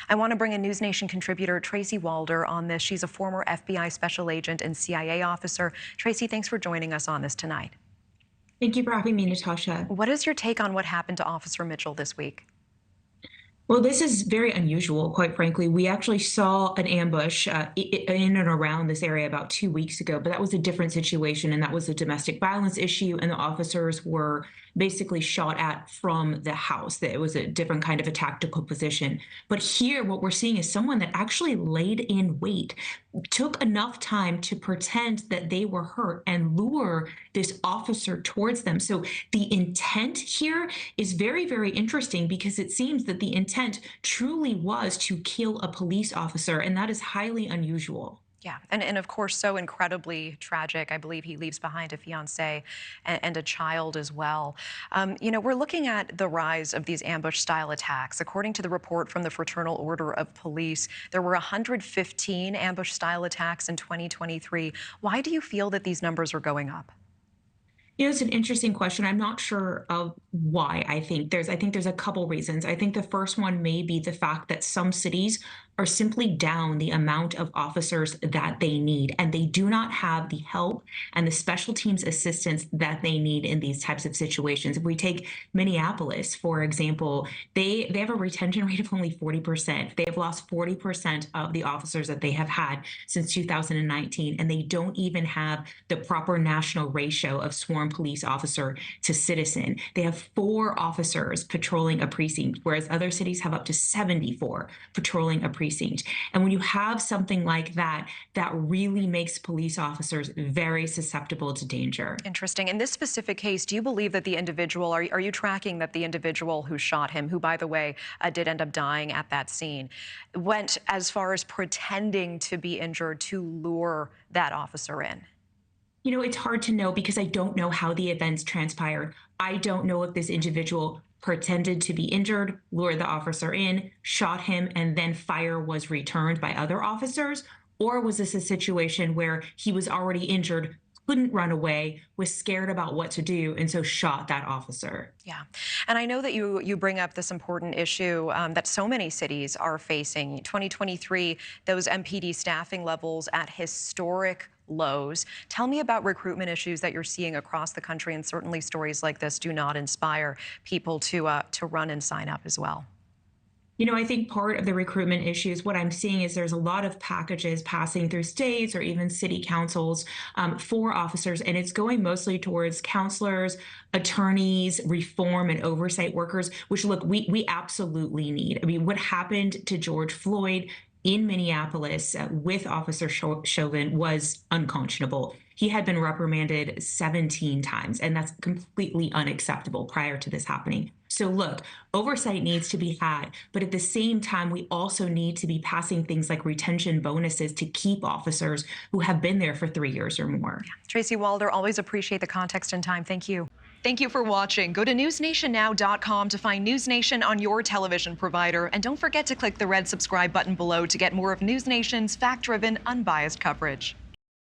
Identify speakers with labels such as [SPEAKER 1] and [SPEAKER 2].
[SPEAKER 1] I want to bring in NewsNation contributor Tracy Walder on this. She's a former FBI special agent and CIA officer. Tracy, thanks for joining us on this tonight.
[SPEAKER 2] Thank you for having me, Natasha.
[SPEAKER 1] What is your take on what happened to Officer Mitchell this week?
[SPEAKER 2] Well, this is very unusual, quite frankly. We actually saw an ambush in and around this area about 2 weeks ago, but that was a different situation, and that was a domestic violence issue, and the officers were basically shot at from the house. It was a different kind of a tactical position. But here, what we're seeing is someone that actually laid in wait, took enough time to pretend that they were hurt and lure this officer towards them. So the intent here is very, very interesting because it seems that the intent truly was to kill a police officer, and that is highly unusual.
[SPEAKER 1] Yeah, and of course, so incredibly tragic. I believe he leaves behind a fiancée and a child as well. We're looking at the rise of these ambush-style attacks. According to the report from the Fraternal Order of Police, there were 115 ambush-style attacks in 2023. Why do you feel that these numbers are going up?
[SPEAKER 2] It's an interesting question. I'm not sure of why. I think there's a couple reasons. I think the first one may be the fact that some cities are simply down the amount of officers that they need, and they do not have the help and the special teams assistance that they need in these types of situations. If we take Minneapolis, for example, they have a retention rate of only 40%. They have lost 40% of the officers that they have had since 2019, and they don't even have the proper national ratio of sworn police officer to citizen. They have 4 officers patrolling a precinct, whereas other cities have up to 74 patrolling a precinct. And when you have something like that, that really makes police officers very susceptible to danger.
[SPEAKER 1] Interesting. In this specific case, do you believe that the individual, are you tracking that the individual who shot him, who, by the way, did end up dying at that scene, went as far as pretending to be injured to lure that officer in?
[SPEAKER 2] It's hard to know because I don't know how the events transpired. I don't know if this individual pretended to be injured, lured the officer in, shot him, and then fire was returned by other officers. Or was this a situation where he was already injured, couldn't run away, was scared about what to do, and so shot that officer?
[SPEAKER 1] Yeah. And I know that you bring up this important issue that so many cities are facing. 2023, those MPD staffing levels at historic lows. Tell me about recruitment issues that you're seeing across the country, and certainly stories like this do not inspire people to run and sign up as well.
[SPEAKER 2] I think part of the recruitment issues, what I'm seeing is there's a lot of packages passing through states or even city councils for officers, and it's going mostly towards counselors, attorneys, reform and oversight workers, which, look, we absolutely need. I mean, what happened to George Floyd in Minneapolis with Officer Chauvin was unconscionable. He had been reprimanded 17 times, and that's completely unacceptable prior to this happening. So look, oversight needs to be had, but at the same time, we also need to be passing things like retention bonuses to keep officers who have been there for 3 years or more.
[SPEAKER 1] Yeah. Tracy Walder, always appreciate the context and time. Thank you. Thank you for watching. Go to newsnationnow.com to find NewsNation on your television provider. And don't forget to click the red subscribe button below to get more of NewsNation's fact-driven, unbiased coverage.